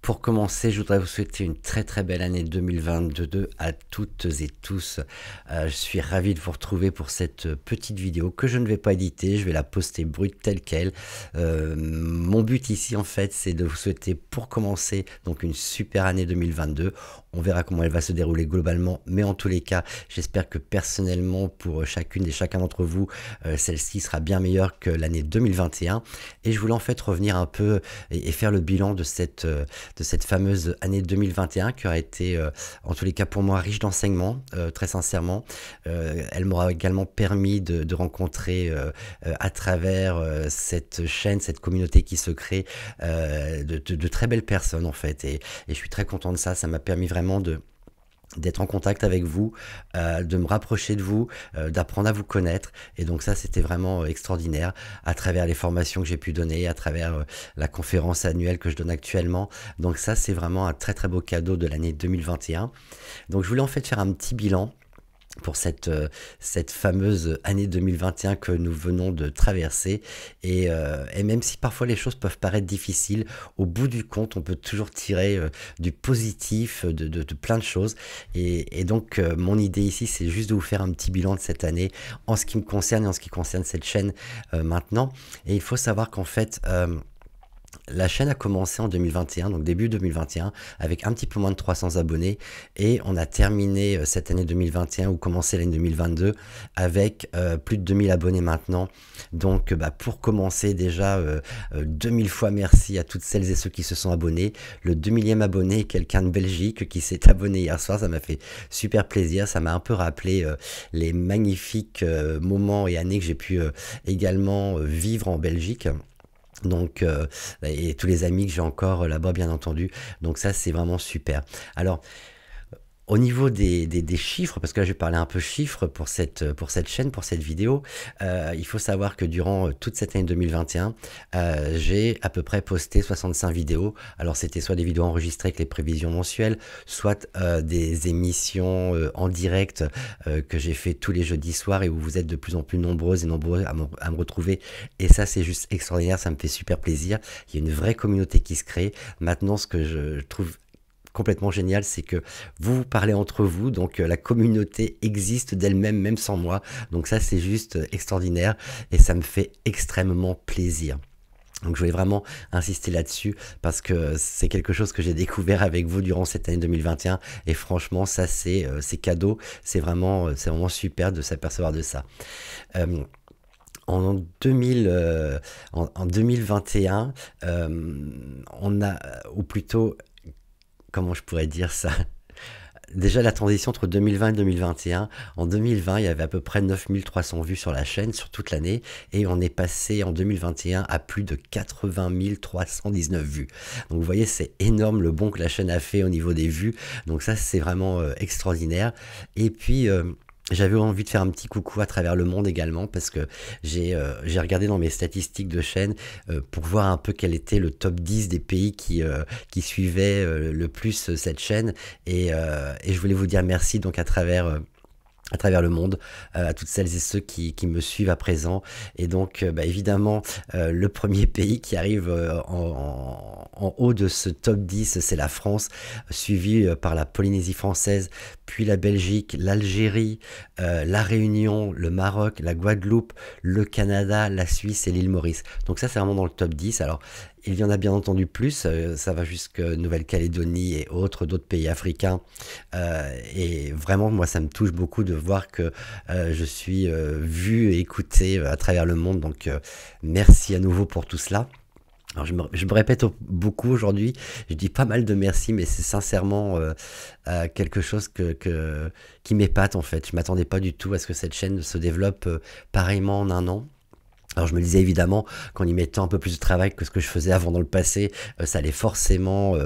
Pour commencer, je voudrais vous souhaiter une très très belle année 2022 à toutes et tous. Je suis ravi de vous retrouver pour cette petite vidéo que je ne vais pas éditer, je vais la poster brute telle quelle. Mon but ici en fait c'est de vous souhaiter pour commencer donc une super année 2022. On verra comment elle va se dérouler globalement, mais en tous les cas, j'espère que personnellement pour chacune et chacun d'entre vous, celle-ci sera bien meilleure que l'année 2021. Et je voulais en fait revenir un peu et faire le bilan de cette fameuse année 2021 qui aura été, en tous les cas pour moi, riche d'enseignements, très sincèrement. Elle m'aura également permis de rencontrer à travers cette chaîne, cette communauté qui se crée, de très belles personnes en fait. Et je suis très content de ça, ça m'a permis vraiment d'être en contact avec vous, de me rapprocher de vous, d'apprendre à vous connaître. Et donc ça, c'était vraiment extraordinaire à travers les formations que j'ai pu donner, à travers la conférence annuelle que je donne actuellement. Donc ça, c'est vraiment un très très beau cadeau de l'année 2021. Donc je voulais en fait faire un petit bilan pour cette fameuse année 2021 que nous venons de traverser. Et même si parfois les choses peuvent paraître difficiles, au bout du compte, on peut toujours tirer du positif de plein de choses. Et donc, mon idée ici, c'est juste de vous faire un petit bilan de cette année en ce qui me concerne et en ce qui concerne cette chaîne maintenant. Et il faut savoir qu'en fait, la chaîne a commencé en 2021, donc début 2021, avec un petit peu moins de 300 abonnés, et on a terminé cette année 2021 ou commencé l'année 2022 avec plus de 2000 abonnés maintenant. Donc pour commencer déjà, 2000 fois merci à toutes celles et ceux qui se sont abonnés. Le 2000e abonné est quelqu'un de Belgique qui s'est abonné hier soir, ça m'a fait super plaisir, ça m'a un peu rappelé les magnifiques moments et années que j'ai pu également vivre en Belgique. Donc, et tous les amis que j'ai encore là-bas, bien entendu. Donc ça, c'est vraiment super. Alors, au niveau des chiffres, parce que là je vais parler un peu chiffres pour cette chaîne, pour cette vidéo, il faut savoir que durant toute cette année 2021, j'ai à peu près posté 65 vidéos. Alors c'était soit des vidéos enregistrées avec les prévisions mensuelles, soit des émissions en direct que j'ai fait tous les jeudis soirs et où vous êtes de plus en plus nombreuses et nombreux à me retrouver. Et ça c'est juste extraordinaire, ça me fait super plaisir. Il y a une vraie communauté qui se crée. Maintenant, ce que je trouve complètement génial, c'est que vous parlez entre vous, donc la communauté existe d'elle-même, même sans moi. Donc ça, c'est juste extraordinaire et ça me fait extrêmement plaisir. Donc je voulais vraiment insister là-dessus parce que c'est quelque chose que j'ai découvert avec vous durant cette année 2021 et franchement ça c'est cadeau, c'est vraiment super de s'apercevoir de ça. En 2021, on a, ou plutôt comment je pourrais dire ça? Déjà la transition entre 2020 et 2021, en 2020 il y avait à peu près 9300 vues sur la chaîne sur toute l'année et on est passé en 2021 à plus de 80 319 vues. Donc vous voyez c'est énorme le bond que la chaîne a fait au niveau des vues, donc ça c'est vraiment extraordinaire. Et puis j'avais envie de faire un petit coucou à travers le monde également parce que j'ai regardé dans mes statistiques de chaîne pour voir un peu quel était le top 10 des pays qui suivaient le plus cette chaîne et je voulais vous dire merci donc à travers le monde, à toutes celles et ceux qui me suivent à présent. Et donc, évidemment, le premier pays qui arrive en haut de ce top 10, c'est la France, suivi par la Polynésie française, puis la Belgique, l'Algérie, la Réunion, le Maroc, la Guadeloupe, le Canada, la Suisse et l'île Maurice. Donc ça, c'est vraiment dans le top 10. Alors, il y en a bien entendu plus, ça va jusqu'à Nouvelle-Calédonie et d'autres pays africains. Et vraiment, moi, ça me touche beaucoup de voir que je suis vu et écouté à travers le monde. Donc, merci à nouveau pour tout cela. Alors je me répète beaucoup aujourd'hui, je dis pas mal de merci, mais c'est sincèrement quelque chose qui m'épate en fait. Je m'attendais pas du tout à ce que cette chaîne se développe pareillement en un an. Alors je me disais évidemment qu'en y mettant un peu plus de travail que ce que je faisais avant dans le passé, ça allait forcément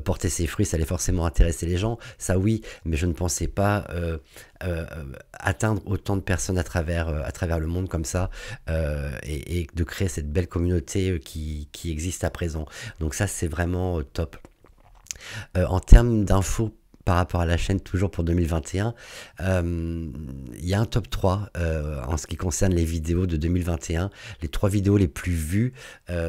porter ses fruits, ça allait forcément intéresser les gens, ça oui, mais je ne pensais pas atteindre autant de personnes à travers le monde comme ça et de créer cette belle communauté qui existe à présent. Donc ça c'est vraiment top. En termes d'infos par rapport à la chaîne toujours pour 2021, il y a un top 3 en ce qui concerne les vidéos de 2021. Les 3 vidéos les plus vues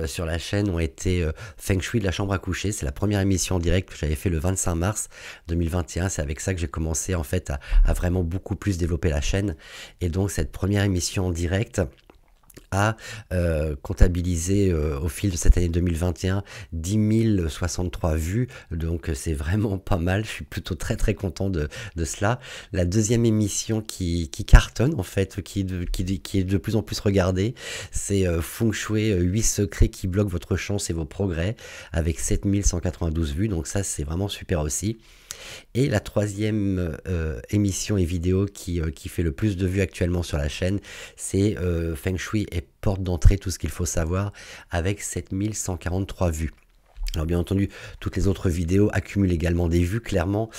sur la chaîne ont été Feng Shui de la chambre à coucher. C'est la première émission en direct que j'avais fait le 25 mars 2021. C'est avec ça que j'ai commencé en fait à vraiment beaucoup plus développer la chaîne. Et donc cette première émission en direct a comptabilisé au fil de cette année 2021 10 063 vues, donc c'est vraiment pas mal. Je suis plutôt très content de cela. La deuxième émission qui cartonne en fait, qui est de plus en plus regardée, c'est Feng Shui 8 secrets qui bloquent votre chance et vos progrès, avec 7192 vues, donc ça c'est vraiment super aussi. Et la troisième émission et vidéo qui fait le plus de vues actuellement sur la chaîne, c'est Feng Shui et porte d'entrée, tout ce qu'il faut savoir, avec 7143 vues. Alors bien entendu, toutes les autres vidéos accumulent également des vues, clairement,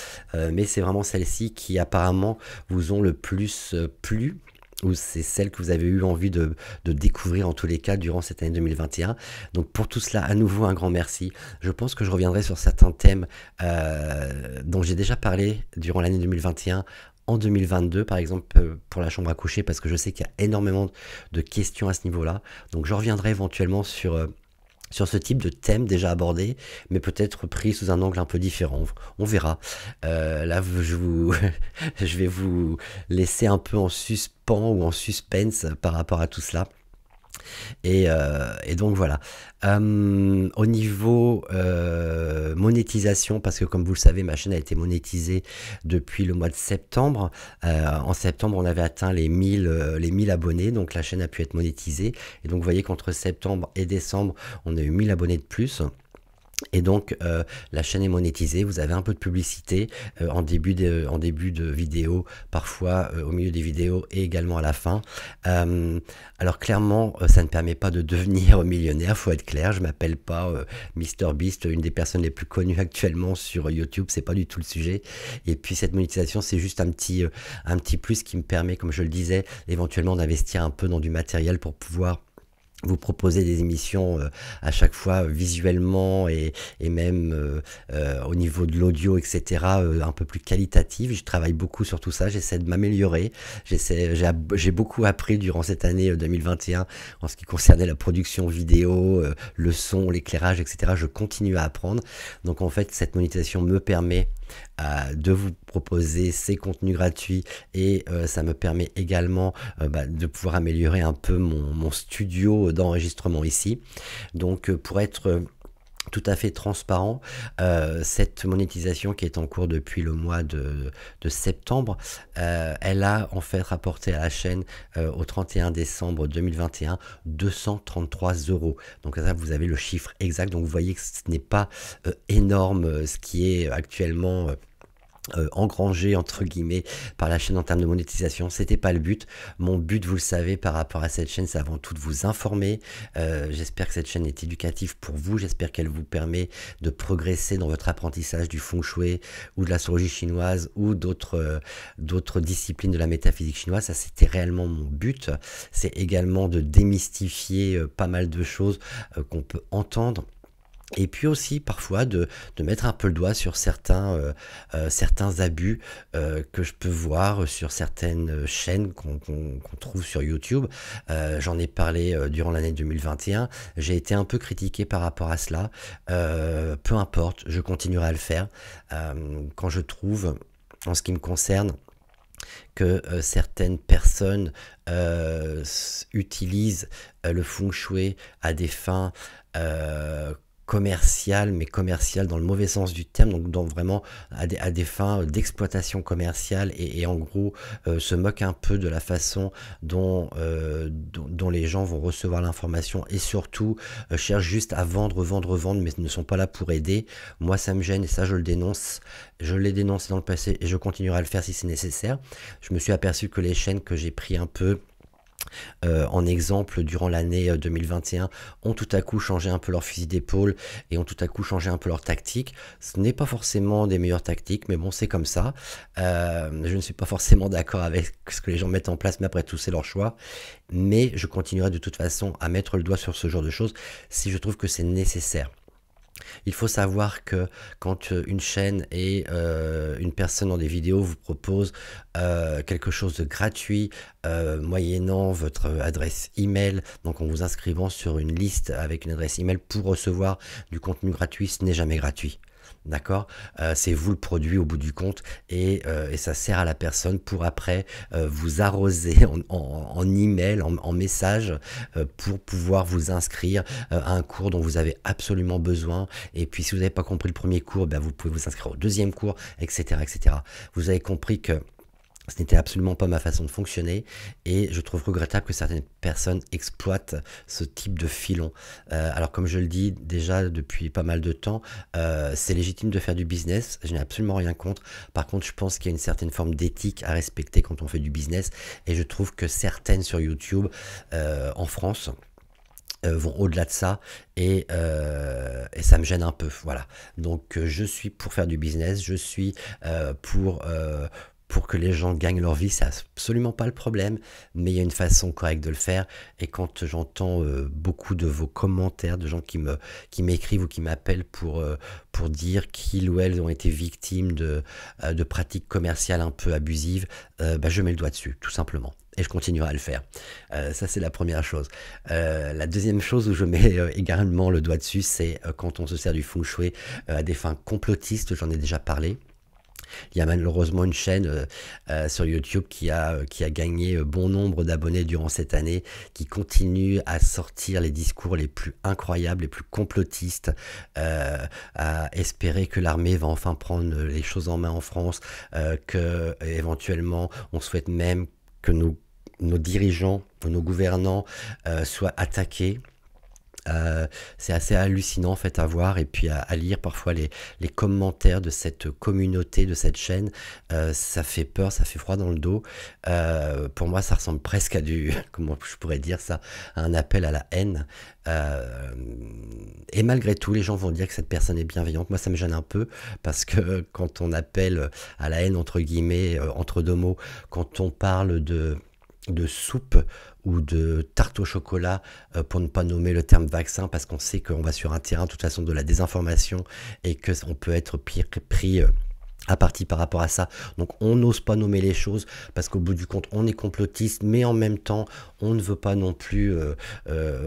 mais c'est vraiment celles-ci qui apparemment vous ont le plus plu, ou c'est celle que vous avez eu envie de découvrir en tous les cas durant cette année 2021. Donc pour tout cela, à nouveau un grand merci. Je pense que je reviendrai sur certains thèmes dont j'ai déjà parlé durant l'année 2021, en 2022 par exemple pour la chambre à coucher, parce que je sais qu'il y a énormément de questions à ce niveau-là. Donc je reviendrai éventuellement sur ce type de thème déjà abordé, mais peut-être pris sous un angle un peu différent. On verra. Là, je vais vous laisser un peu en suspens ou en suspense par rapport à tout cela. Et donc voilà. Au niveau monétisation, parce que comme vous le savez, ma chaîne a été monétisée depuis le mois de septembre. En septembre, on avait atteint les 1000 abonnés, donc la chaîne a pu être monétisée. Et donc vous voyez qu'entre septembre et décembre, on a eu 1000 abonnés de plus. Et donc la chaîne est monétisée, vous avez un peu de publicité en début de vidéo, parfois au milieu des vidéos et également à la fin. Alors clairement, ça ne permet pas de devenir millionnaire, faut être clair. Je m'appelle pas MrBeast, une des personnes les plus connues actuellement sur YouTube, c'est pas du tout le sujet. Et puis cette monétisation, c'est juste un petit plus qui me permet, comme je le disais, éventuellement d'investir un peu dans du matériel pour pouvoir vous proposer des émissions à chaque fois visuellement et même au niveau de l'audio, etc., un peu plus qualitative. Je travaille beaucoup sur tout ça, j'essaie de m'améliorer. J'ai beaucoup appris durant cette année 2021 en ce qui concernait la production vidéo, le son, l'éclairage, etc. Je continue à apprendre. Donc en fait, cette monétisation me permet de vous proposer ces contenus gratuits et ça me permet également de pouvoir améliorer un peu mon studio d'enregistrement ici. Donc pour être tout à fait transparent, cette monétisation qui est en cours depuis le mois de septembre, elle a en fait rapporté à la chaîne au 31 décembre 2021 233 €. Donc là vous avez le chiffre exact, donc vous voyez que ce n'est pas énorme ce qui est actuellement engrangé entre guillemets par la chaîne en termes de monétisation. C'était pas le but. Mon but, vous le savez, par rapport à cette chaîne, c'est avant tout de vous informer. J'espère que cette chaîne est éducative pour vous. J'espère qu'elle vous permet de progresser dans votre apprentissage du feng shui ou de l'astrologie chinoise ou d'autres disciplines de la métaphysique chinoise. Ça, c'était réellement mon but. C'est également de démystifier pas mal de choses qu'on peut entendre. Et puis aussi parfois de mettre un peu le doigt sur certains abus que je peux voir sur certaines chaînes qu'on trouve sur YouTube. J'en ai parlé durant l'année 2021. J'ai été un peu critiqué par rapport à cela. Peu importe, je continuerai à le faire. Quand je trouve, en ce qui me concerne, que certaines personnes utilisent le feng shui à des fins commercial, mais commercial dans le mauvais sens du terme, donc vraiment à des fins d'exploitation commerciale et en gros se moque un peu de la façon dont les gens vont recevoir l'information et surtout cherchent juste à vendre, mais ne sont pas là pour aider. Moi ça me gêne et ça je le dénonce. Je l'ai dénoncé dans le passé et je continuerai à le faire si c'est nécessaire. Je me suis aperçu que les chaînes que j'ai pris un peu en exemple durant l'année 2021 ont tout à coup changé un peu leur fusil d'épaule et ont tout à coup changé un peu leur tactique. Ce n'est pas forcément des meilleures tactiques, mais bon, c'est comme ça. Je ne suis pas forcément d'accord avec ce que les gens mettent en place, mais après tout c'est leur choix. Mais je continuerai de toute façon à mettre le doigt sur ce genre de choses si je trouve que c'est nécessaire. Il faut savoir que quand une chaîne et une personne dans des vidéos vous propose quelque chose de gratuit, moyennant votre adresse email, donc en vous inscrivant sur une liste avec une adresse email pour recevoir du contenu gratuit, ce n'est jamais gratuit. D'accord, c'est vous le produit au bout du compte, et ça sert à la personne pour après vous arroser en email, en message, pour pouvoir vous inscrire à un cours dont vous avez absolument besoin. Et puis si vous n'avez pas compris le premier cours, ben, vous pouvez vous inscrire au deuxième cours, etc., etc. Vous avez compris que ce n'était absolument pas ma façon de fonctionner, et je trouve regrettable que certaines personnes exploitent ce type de filon. Alors comme je le dis déjà depuis pas mal de temps, c'est légitime de faire du business, je n'ai absolument rien contre. Par contre, je pense qu'il y a une certaine forme d'éthique à respecter quand on fait du business, et je trouve que certaines sur YouTube en France vont au-delà de ça, et ça me gêne un peu, voilà. Donc je suis pour faire du business, je suis pour que les gens gagnent leur vie, c'est absolument pas le problème, mais il y a une façon correcte de le faire. Et quand j'entends beaucoup de vos commentaires, de gens qui m'écrivent ou qui m'appellent pour dire qu'ils ou elles ont été victimes de pratiques commerciales un peu abusives, bah, je mets le doigt dessus, tout simplement. Et je continuerai à le faire. Ça, c'est la première chose. La deuxième chose où je mets également le doigt dessus, c'est quand on se sert du feng shui à des fins complotistes, j'en ai déjà parlé. Il y a malheureusement une chaîne sur YouTube qui a gagné bon nombre d'abonnés durant cette année, qui continue à sortir les discours les plus incroyables, les plus complotistes, à espérer que l'armée va enfin prendre les choses en main en France, que éventuellement on souhaite même que nos dirigeants, nos gouvernants soient attaqués. C'est assez hallucinant en fait à voir, et puis à lire parfois les commentaires de cette communauté, de cette chaîne. Ça fait peur, ça fait froid dans le dos. Pour moi, ça ressemble presque à comment je pourrais dire ça, à un appel à la haine. Et malgré tout, les gens vont dire que cette personne est bienveillante. Moi, ça me gêne un peu, parce que quand on appelle à la haine, entre guillemets, entre deux mots, quand on parle de soupe ou de tarte au chocolat, pour ne pas nommer le terme vaccin, parce qu'on sait qu'on va sur un terrain de toute façon de la désinformation, et qu'on peut être pris à partie par rapport à ça. Donc on n'ose pas nommer les choses, parce qu'au bout du compte on est complotiste, mais en même temps on ne veut pas non plus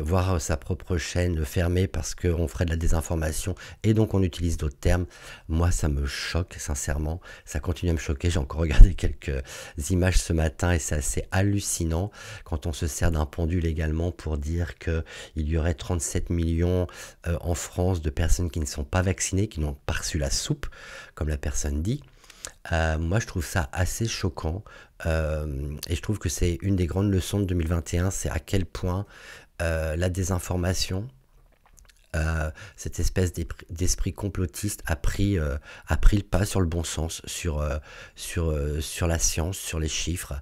voir sa propre chaîne fermée parce qu'on ferait de la désinformation, et donc on utilise d'autres termes. Moi ça me choque sincèrement, ça continue à me choquer. J'ai encore regardé quelques images ce matin, et c'est assez hallucinant quand on se sert d'un pendule également pour dire qu'il y aurait 37 millions en France de personnes qui ne sont pas vaccinées, qui n'ont pas reçu la soupe, comme la personne dit. Moi je trouve ça assez choquant, et je trouve que c'est une des grandes leçons de 2021, c'est à quel point la désinformation, cette espèce d'esprit complotiste a pris le pas sur le bon sens, sur la science, sur les chiffres.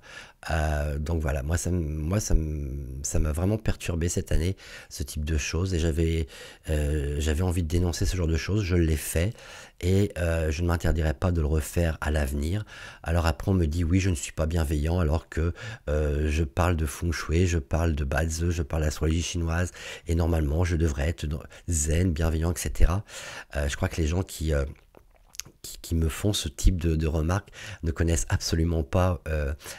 Donc voilà, moi ça m'a vraiment perturbé cette année, ce type de choses, et j'avais envie de dénoncer ce genre de choses. Je l'ai fait, et je ne m'interdirai pas de le refaire à l'avenir. Alors après on me dit oui, je ne suis pas bienveillant, alors que je parle de feng shui, je parle de Bazi, je parle d'astrologie chinoise, et normalement je devrais être zen, bienveillant, etc. Je crois que les gens qui me font ce type de remarques ne connaissent absolument pas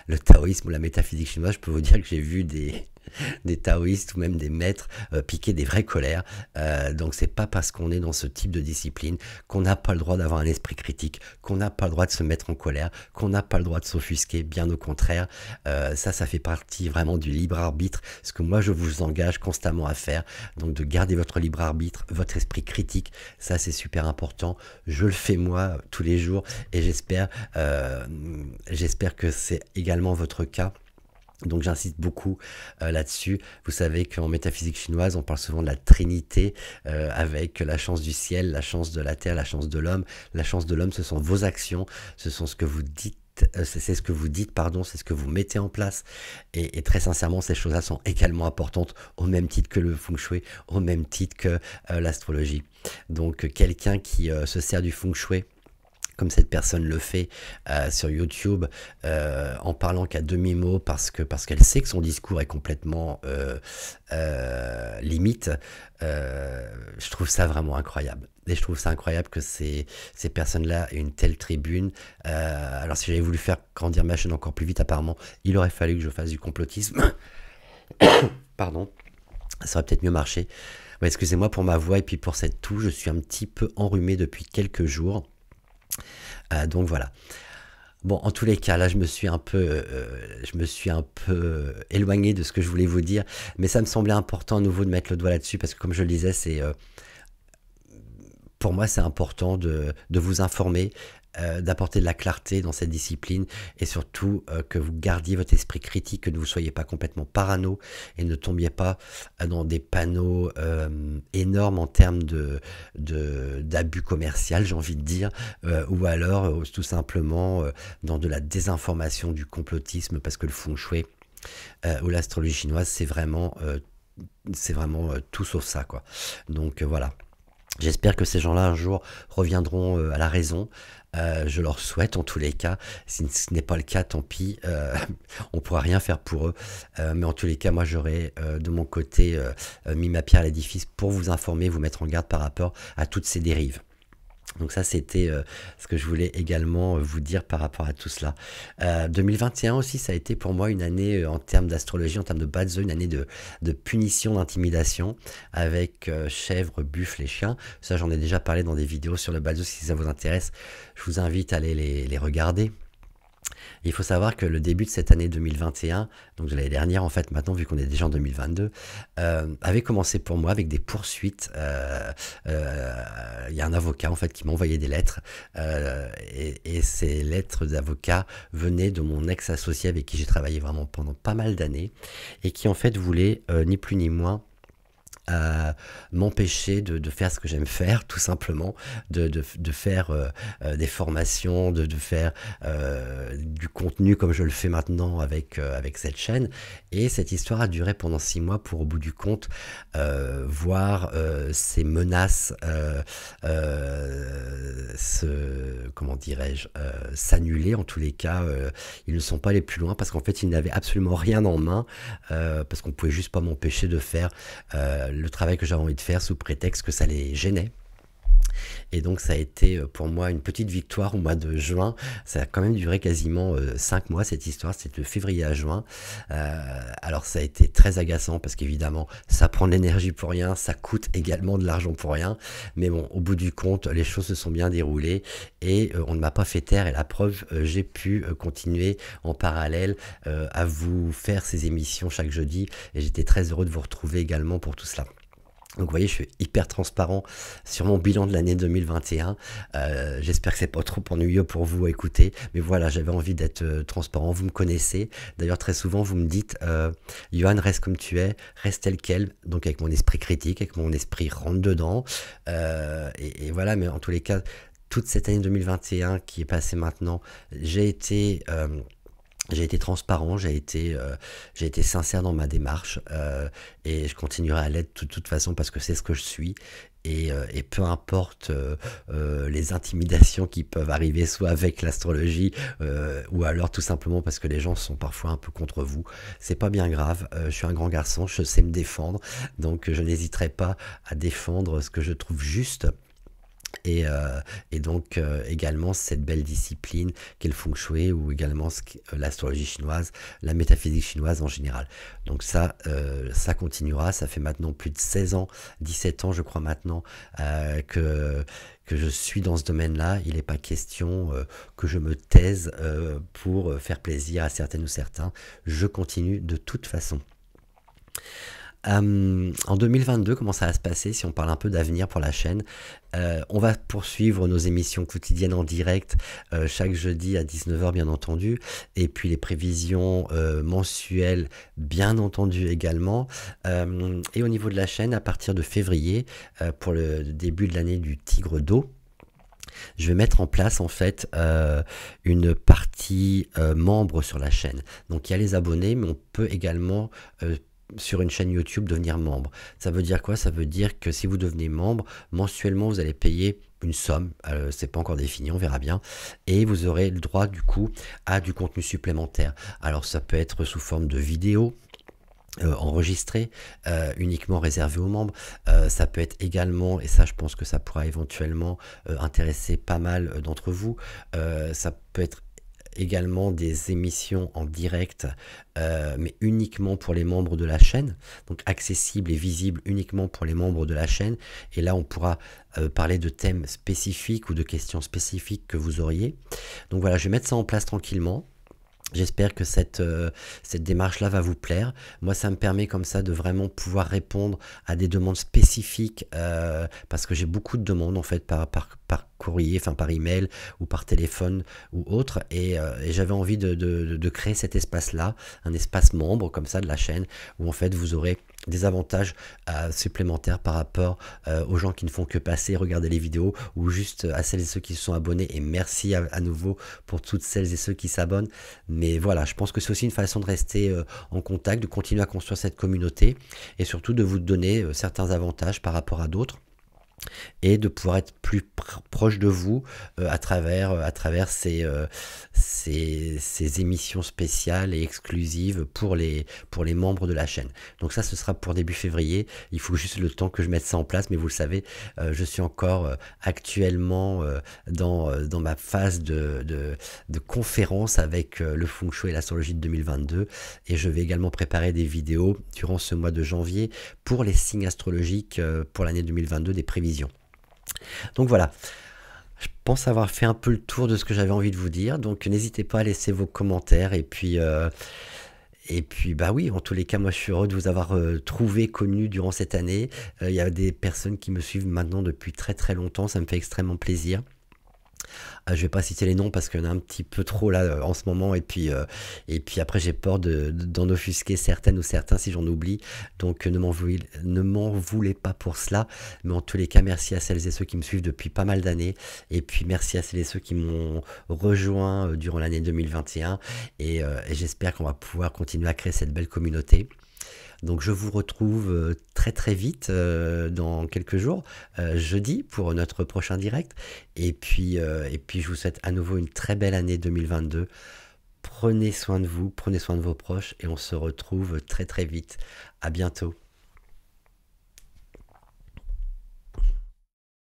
le taoïsme ou la métaphysique chinoise. Je peux vous dire que j'ai vu des taoïstes ou même des maîtres piquer des vraies colères. Donc c'est pas parce qu'on est dans ce type de discipline qu'on n'a pas le droit d'avoir un esprit critique, qu'on n'a pas le droit de se mettre en colère, qu'on n'a pas le droit de s'offusquer. Bien au contraire, ça fait partie vraiment du libre arbitre, ce que moi je vous engage constamment à faire. Donc de garder votre libre arbitre, votre esprit critique, ça c'est super important. Je le fais moi tous les jours, et j'espère que c'est également votre cas. Donc j'insiste beaucoup là-dessus. Vous savez qu'en métaphysique chinoise, on parle souvent de la trinité, avec la chance du ciel, la chance de la terre, la chance de l'homme. La chance de l'homme, ce sont vos actions, ce sont ce que vous dites. C'est ce que vous dites, pardon, c'est ce que vous mettez en place, et très sincèrement ces choses-là sont également importantes, au même titre que le feng shui, au même titre que l'astrologie. Donc quelqu'un qui se sert du feng shui comme cette personne le fait sur YouTube, en parlant qu'à demi-mot, parce qu'elle sait que son discours est complètement limite, je trouve ça vraiment incroyable. Et je trouve ça incroyable que ces personnes-là aient une telle tribune. Alors si j'avais voulu faire grandir ma chaîne encore plus vite, apparemment, il aurait fallu que je fasse du complotisme. Pardon, ça aurait peut-être mieux marché. Ouais, excusez-moi pour ma voix et puis pour cette toux, je suis un petit peu enrhumé depuis quelques jours. Donc voilà. Bon, en tous les cas, là, je me suis un peu éloigné de ce que je voulais vous dire, mais ça me semblait important à nouveau de mettre le doigt là-dessus parce que, comme je le disais, pour moi, c'est important de vous informer, d'apporter de la clarté dans cette discipline et surtout que vous gardiez votre esprit critique, que ne vous soyez pas complètement parano et ne tombiez pas dans des panneaux énormes en termes d'abus commercial, j'ai envie de dire, ou alors tout simplement dans de la désinformation, du complotisme, parce que le feng shui ou l'astrologie chinoise, c'est vraiment tout sauf ça, quoi. Donc voilà. J'espère que ces gens-là un jour reviendront à la raison. Je leur souhaite en tous les cas. Si ce n'est pas le cas, tant pis. On ne pourra rien faire pour eux. Mais en tous les cas, moi j'aurais de mon côté mis ma pierre à l'édifice pour vous informer, vous mettre en garde par rapport à toutes ces dérives. Donc ça, c'était ce que je voulais également vous dire par rapport à tout cela. 2021 aussi, ça a été pour moi une année en termes d'astrologie, en termes de Bazi, une année de punition, d'intimidation avec chèvres, buffles et chiens. Ça, j'en ai déjà parlé dans des vidéos sur le Bazi. Si ça vous intéresse, je vous invite à aller les regarder. Il faut savoir que le début de cette année 2021, donc de l'année dernière en fait, maintenant vu qu'on est déjà en 2022, avait commencé pour moi avec des poursuites. Il y a un avocat en fait qui m'a envoyé des lettres et ces lettres d'avocat venaient de mon ex-associé avec qui j'ai travaillé vraiment pendant pas mal d'années et qui en fait voulait ni plus ni moins m'empêcher de faire ce que j'aime faire, tout simplement, de faire des formations, de faire du contenu comme je le fais maintenant avec cette chaîne. Et cette histoire a duré pendant 6 mois pour, au bout du compte, voir ces menaces comment dirais-je, s'annuler. En tous les cas, ils ne sont pas allés plus loin parce qu'en fait, ils n'avaient absolument rien en main, parce qu'on pouvait juste pas m'empêcher de faire le travail que j'avais envie de faire sous prétexte que ça les gênait. Et donc ça a été pour moi une petite victoire au mois de juin. Ça a quand même duré quasiment 5 mois cette histoire, c'était de février à juin. Alors ça a été très agaçant parce qu'évidemment ça prend de l'énergie pour rien, ça coûte également de l'argent pour rien. Mais bon, au bout du compte, les choses se sont bien déroulées et on ne m'a pas fait taire. Et la preuve, j'ai pu continuer en parallèle à vous faire ces émissions chaque jeudi. Et j'étais très heureux de vous retrouver également pour tout cela. Donc vous voyez, je suis hyper transparent sur mon bilan de l'année 2021. J'espère que c'est pas trop ennuyeux pour vous à écouter. Mais voilà, j'avais envie d'être transparent. Vous me connaissez. D'ailleurs, très souvent, vous me dites, Johan, reste comme tu es, reste tel quel. Donc avec mon esprit critique, avec mon esprit rentre dedans. Et voilà, mais en tous les cas, toute cette année 2021 qui est passée maintenant, j'ai été transparent, j'ai été sincère dans ma démarche et je continuerai à l'être de toute façon parce que c'est ce que je suis et peu importe les intimidations qui peuvent arriver soit avec l'astrologie ou alors tout simplement parce que les gens sont parfois un peu contre vous, c'est pas bien grave, je suis un grand garçon, je sais me défendre, donc je n'hésiterai pas à défendre ce que je trouve juste. Et donc également cette belle discipline qu'est le feng shui ou également l'astrologie chinoise, la métaphysique chinoise en général. Donc ça continuera, ça fait maintenant plus de 16 ans, 17 ans je crois maintenant que je suis dans ce domaine-là. Il n'est pas question que je me taise pour faire plaisir à certaines ou certains. Je continue de toute façon. En 2022, comment ça va se passer si on parle un peu d'avenir pour la chaîne? On va poursuivre nos émissions quotidiennes en direct chaque jeudi à 19 h bien entendu, et puis les prévisions mensuelles bien entendu également. Et au niveau de la chaîne, à partir de février, pour le début de l'année du Tigre d'eau, je vais mettre en place en fait une partie membre sur la chaîne. Donc il y a les abonnés, mais on peut également sur une chaîne YouTube devenir membre. Ça veut dire quoi? Ça veut dire que si vous devenez membre, mensuellement vous allez payer une somme, c'est pas encore défini, on verra bien, et vous aurez le droit du coup à du contenu supplémentaire. Alors ça peut être sous forme de vidéos, enregistré, uniquement réservé aux membres. Ça peut être également, et ça je pense que ça pourra éventuellement intéresser pas mal d'entre vous, ça peut être également des émissions en direct, mais uniquement pour les membres de la chaîne, donc accessible et visible uniquement pour les membres de la chaîne. Et là on pourra parler de thèmes spécifiques ou de questions spécifiques que vous auriez. Donc voilà, je vais mettre ça en place tranquillement. J'espère que cette démarche-là va vous plaire. Moi, ça me permet comme ça de vraiment pouvoir répondre à des demandes spécifiques, parce que j'ai beaucoup de demandes en fait par courrier, enfin par email ou par téléphone ou autre. Et j'avais envie de créer cet espace-là, un espace membre comme ça de la chaîne, où en fait vous aurez des avantages supplémentaires par rapport aux gens qui ne font que passer, regarder les vidéos, ou juste à celles et ceux qui se sont abonnés. Et merci à nouveau pour toutes celles et ceux qui s'abonnent. Mais voilà, je pense que c'est aussi une façon de rester en contact, de continuer à construire cette communauté et surtout de vous donner certains avantages par rapport à d'autres, et de pouvoir être plus proche de vous à travers ces émissions spéciales et exclusives pour les membres de la chaîne. Donc ça, ce sera pour début février. Il faut juste le temps que je mette ça en place, mais vous le savez, je suis encore actuellement dans ma phase de conférence avec le Feng Shui et l'astrologie de 2022, et je vais également préparer des vidéos durant ce mois de janvier pour les signes astrologiques pour l'année 2022, des prévisions. Donc voilà, je pense avoir fait un peu le tour de ce que j'avais envie de vous dire, donc n'hésitez pas à laisser vos commentaires, et puis bah oui, en tous les cas, moi je suis heureux de vous avoir trouvé, connu durant cette année. Il y a des personnes qui me suivent maintenant depuis très très longtemps, ça me fait extrêmement plaisir. Je vais pas citer les noms parce qu'il y en a un petit peu trop là en ce moment, et puis après j'ai peur d'en offusquer certaines ou certains si j'en oublie, donc ne m'en voulez pas pour cela. Mais en tous les cas, merci à celles et ceux qui me suivent depuis pas mal d'années, et puis merci à celles et ceux qui m'ont rejoint durant l'année 2021, et j'espère qu'on va pouvoir continuer à créer cette belle communauté. Donc je vous retrouve très très vite dans quelques jours, jeudi, pour notre prochain direct. Et puis je vous souhaite à nouveau une très belle année 2022. Prenez soin de vous, prenez soin de vos proches, et on se retrouve très très vite. À bientôt.